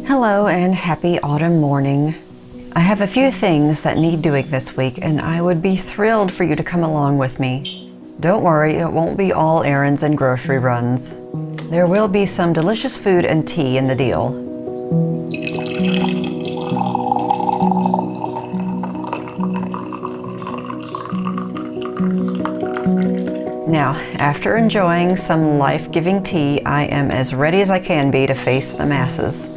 Hello and happy autumn morning. I have a few things that need doing this week and I would be thrilled for you to come along with me. Don't worry, it won't be all errands and grocery runs. There will be some delicious food and tea in the deal. Now, after enjoying some life-giving tea, I am as ready as I can be to face the masses.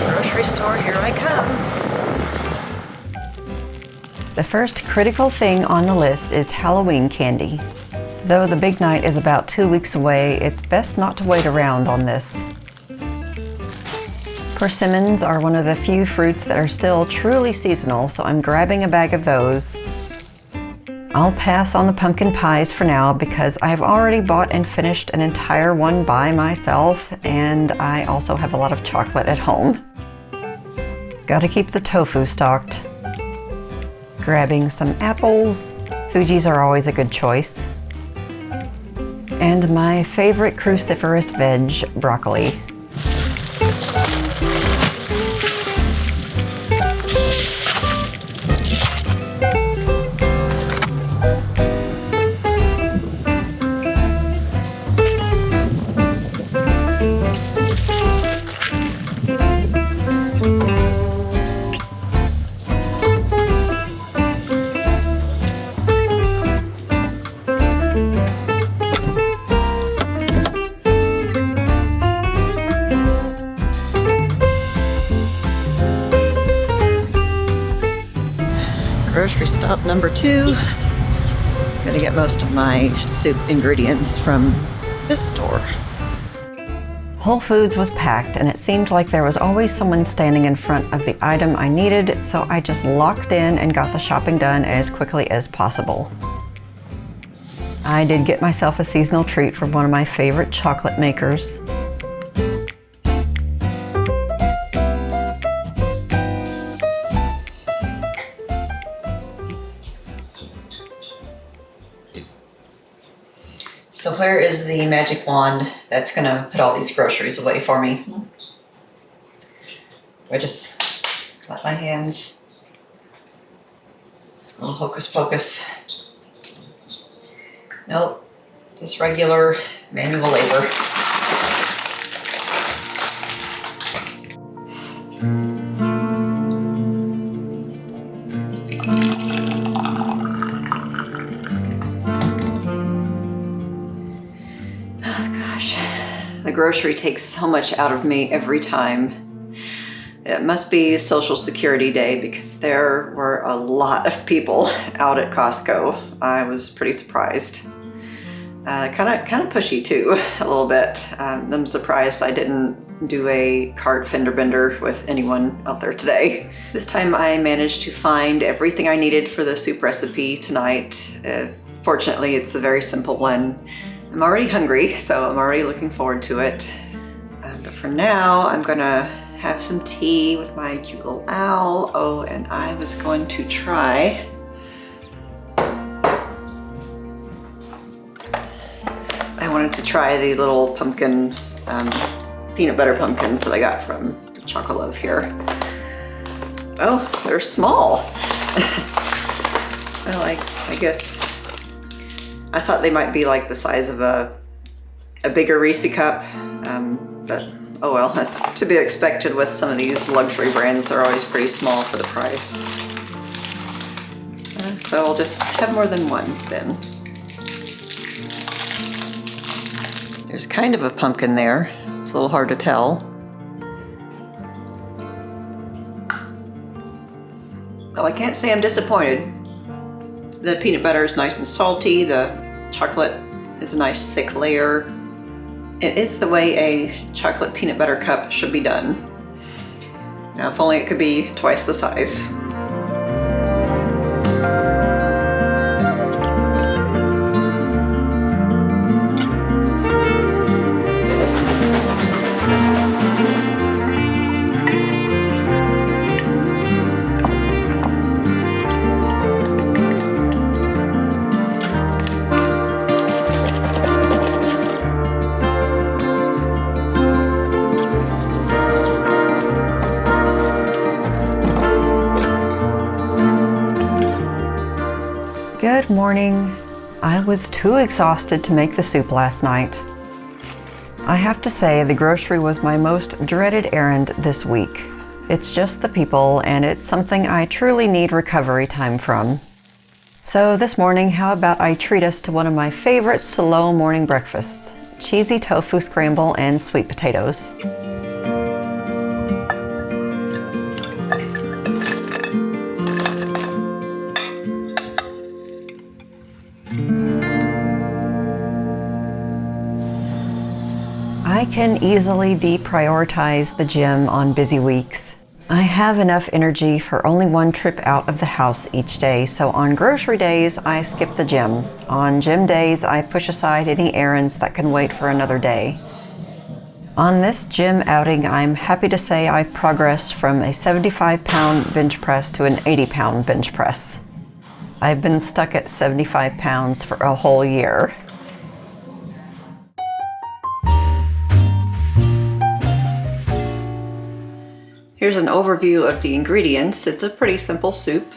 Grocery store, here I come. The first critical thing on the list is Halloween candy. Though the big night is about 2 weeks away, it's best not to wait around on this. Persimmons are one of the few fruits that are still truly seasonal, so I'm grabbing a bag of those. I'll pass on the pumpkin pies for now because I've already bought and finished an entire one by myself, and I also have a lot of chocolate at home. Gotta keep the tofu stocked. Grabbing some apples. Fujis are always a good choice. And my favorite cruciferous veg, broccoli. Grocery stop number 2. Gonna get most of my soup ingredients from this store. Whole Foods was packed and it seemed like there was always someone standing in front of the item I needed, so I just locked in and got the shopping done as quickly as possible. I did get myself a seasonal treat from one of my favorite chocolate makers. So where is the magic wand that's gonna put all these groceries away for me? I just let my hands, a little hocus pocus. Nope, just regular manual labor. The grocery takes so much out of me every time. It must be Social Security Day because there were a lot of people out at Costco. I was pretty surprised. Kind of pushy too, a little bit. I'm surprised I didn't do a cart fender bender with anyone out there today. This time I managed to find everything I needed for the soup recipe tonight. Fortunately, it's a very simple one. I'm already hungry, so I'm already looking forward to it. But for now, I'm gonna have some tea with my cute little owl. Oh, and I was going to try the little pumpkin, peanut butter pumpkins that I got from Chocolove here. Oh, they're small. Well, I guess I thought they might be like the size of a bigger Reese cup, but oh well, that's to be expected with some of these luxury brands. They're always pretty small for the price. So I'll just have more than one then. There's kind of a pumpkin there. It's a little hard to tell. Well, I can't say I'm disappointed. The peanut butter is nice and salty. The chocolate is a nice thick layer. It is the way a chocolate peanut butter cup should be done. Now, if only it could be twice the size. Good morning. I was too exhausted to make the soup last night. I have to say the grocery was my most dreaded errand this week. It's just the people, and it's something I truly need recovery time from. So this morning, how about I treat us to one of my favorite slow morning breakfasts, cheesy tofu scramble and sweet potatoes. I can easily deprioritize the gym on busy weeks. I have enough energy for only one trip out of the house each day, so on grocery days, I skip the gym. On gym days, I push aside any errands that can wait for another day. On this gym outing, I'm happy to say I've progressed from a 75-pound bench press to an 80-pound bench press. I've been stuck at 75 pounds for a whole year. Here's an overview of the ingredients. It's a pretty simple soup,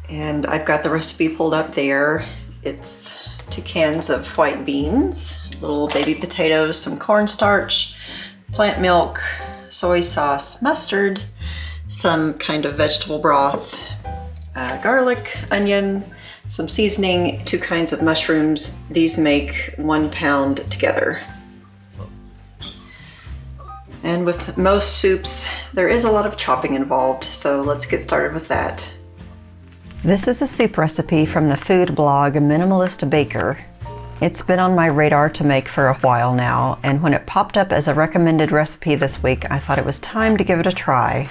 and I've got the recipe pulled up there. It's 2 cans of white beans, little baby potatoes, some cornstarch, plant milk, soy sauce, mustard, some kind of vegetable broth, garlic, onion, some seasoning, 2 kinds of mushrooms. These make 1 pound together. And with most soups, there is a lot of chopping involved, so let's get started with that. This is a soup recipe from the food blog Minimalist Baker. It's been on my radar to make for a while now, and when it popped up as a recommended recipe this week, I thought it was time to give it a try.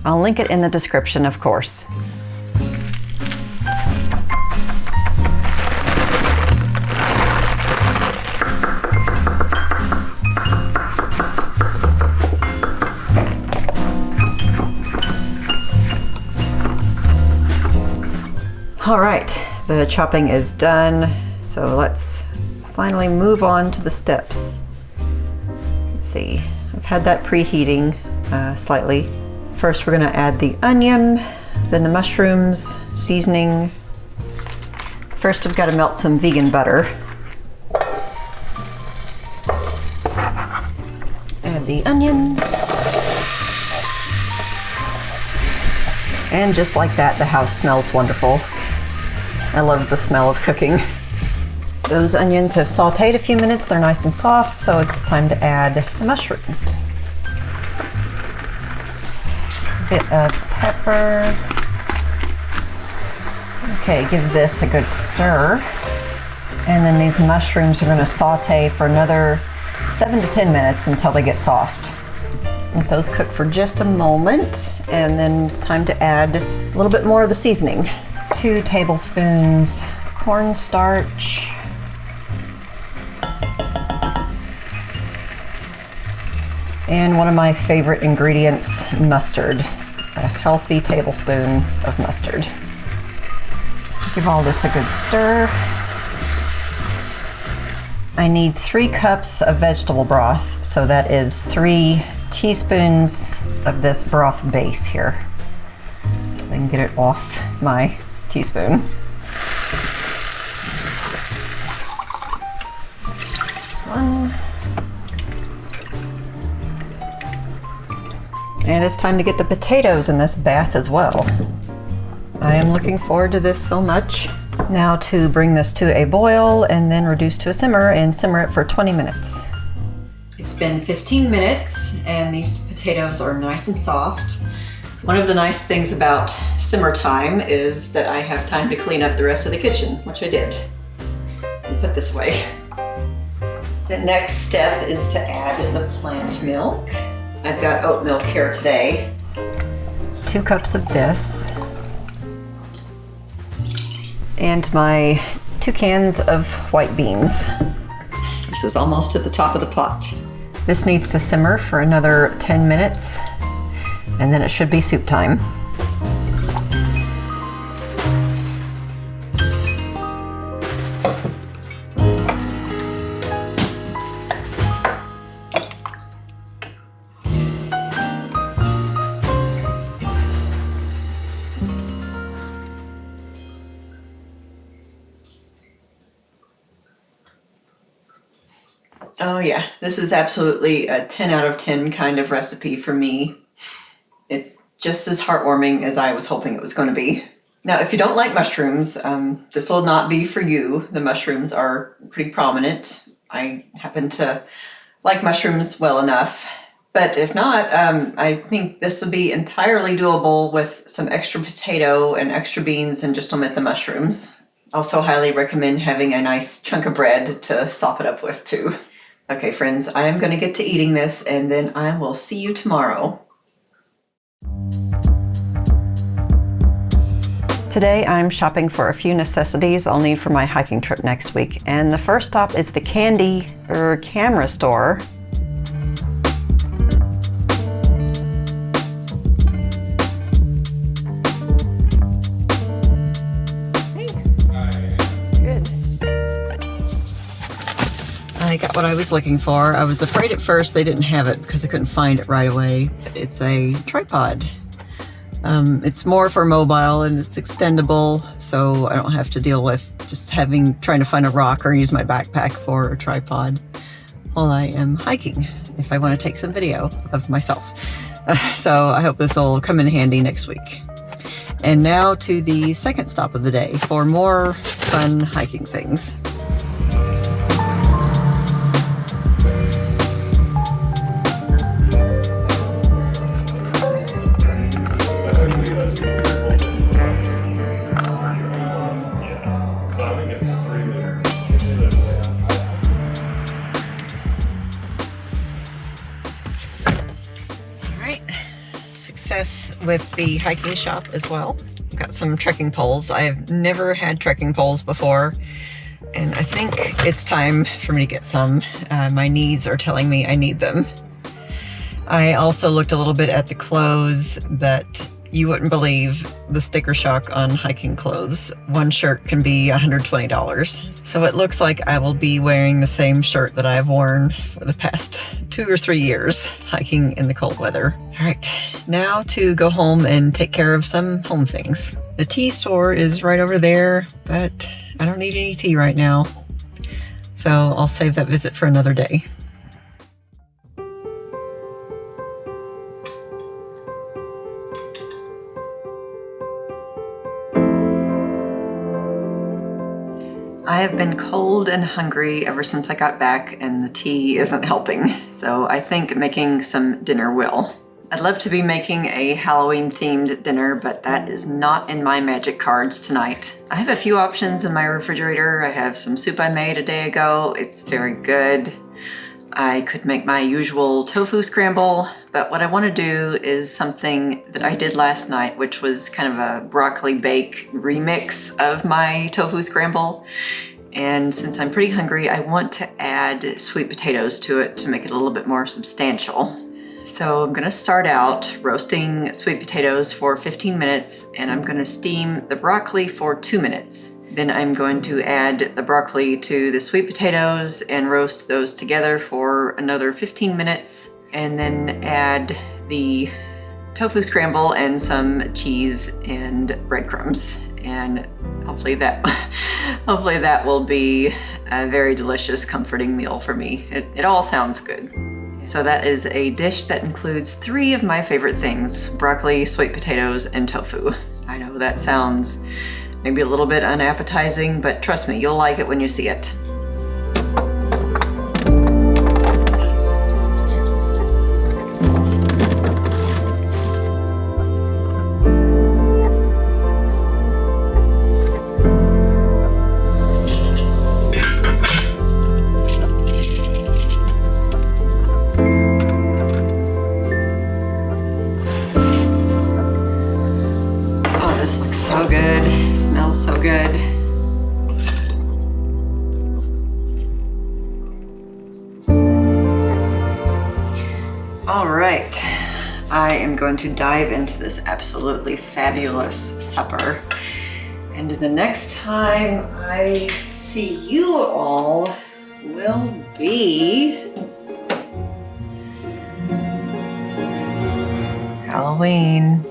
I'll link it in the description, of course. All right, the chopping is done, so let's finally move on to the steps. Let's see, I've had that preheating slightly. First, we're gonna add the onion, then the mushrooms, seasoning. First, we've got to melt some vegan butter. Add the onions. And just like that, the house smells wonderful. I love the smell of cooking. Those onions have sauteed a few minutes. They're nice and soft, so it's time to add the mushrooms. A bit of pepper. Okay, give this a good stir. And then these mushrooms are going to saute for another 7 to 10 minutes until they get soft. Let those cook for just a moment, and then it's time to add a little bit more of the seasoning. 2 tablespoons cornstarch, and one of my favorite ingredients, mustard, a healthy tablespoon of mustard. Give all this a good stir. I need 3 cups of vegetable broth, so that is 3 teaspoons of this broth base here. I can get it off my teaspoon. One. And it's time to get the potatoes in this bath as well. I am looking forward to this so much. Now to bring this to a boil and then reduce to a simmer and simmer it for 20 minutes. It's been 15 minutes and these potatoes are nice and soft. One of the nice things about simmer time is that I have time to clean up the rest of the kitchen, which I did. And put this away. The next step is to add the plant milk. I've got oat milk here today. 2 cups of this. And my 2 cans of white beans. This is almost to the top of the pot. This needs to simmer for another 10 minutes, and then it should be soup time. Oh yeah, this is absolutely a 10 out of 10 kind of recipe for me. It's just as heartwarming as I was hoping it was going to be. Now, if you don't like mushrooms, this will not be for you. The mushrooms are pretty prominent. I happen to like mushrooms well enough. But if not, I think this will be entirely doable with some extra potato and extra beans and just omit the mushrooms. Also highly recommend having a nice chunk of bread to sop it up with too. Okay, friends, I am going to get to eating this and then I will see you tomorrow. Today I'm shopping for a few necessities I'll need for my hiking trip next week. And the first stop is the camera store. I got what I was looking for. I was afraid at first they didn't have it because I couldn't find it right away. It's a tripod. It's more for mobile and it's extendable, so I don't have to deal with just trying to find a rock or use my backpack for a tripod while I am hiking if I want to take some video of myself. So I hope this will come in handy next week. And now to the second stop of the day for more fun hiking things. Success with the hiking shop as well. Got some trekking poles. I've never had trekking poles before, and I think it's time for me to get some. My knees are telling me I need them. I also looked a little bit at the clothes, but you wouldn't believe the sticker shock on hiking clothes. One shirt can be $120. So it looks like I will be wearing the same shirt that I've worn for the past 2 or 3 years hiking in the cold weather. All right, now to go home and take care of some home things. The tea store is right over there, but I don't need any tea right now. So I'll save that visit for another day. I have been cold and hungry ever since I got back, and the tea isn't helping. So I think making some dinner will. I'd love to be making a Halloween themed dinner, but that is not in my magic cards tonight. I have a few options in my refrigerator. I have some soup I made a day ago. It's very good. I could make my usual tofu scramble, but what I want to do is something that I did last night, which was kind of a broccoli bake remix of my tofu scramble. And since I'm pretty hungry, I want to add sweet potatoes to it to make it a little bit more substantial. So I'm gonna start out roasting sweet potatoes for 15 minutes, and I'm gonna steam the broccoli for 2 minutes. Then I'm going to add the broccoli to the sweet potatoes and roast those together for another 15 minutes, and then add the tofu scramble and some cheese and breadcrumbs. And hopefully that will be a very delicious, comforting meal for me. It all sounds good. So that is a dish that includes 3 of my favorite things: broccoli, sweet potatoes, and tofu. I know that sounds maybe a little bit unappetizing, but trust me, you'll like it when you see it. This looks so good, smells so good. All right, I am going to dive into this absolutely fabulous supper. And the next time I see you all will be Halloween.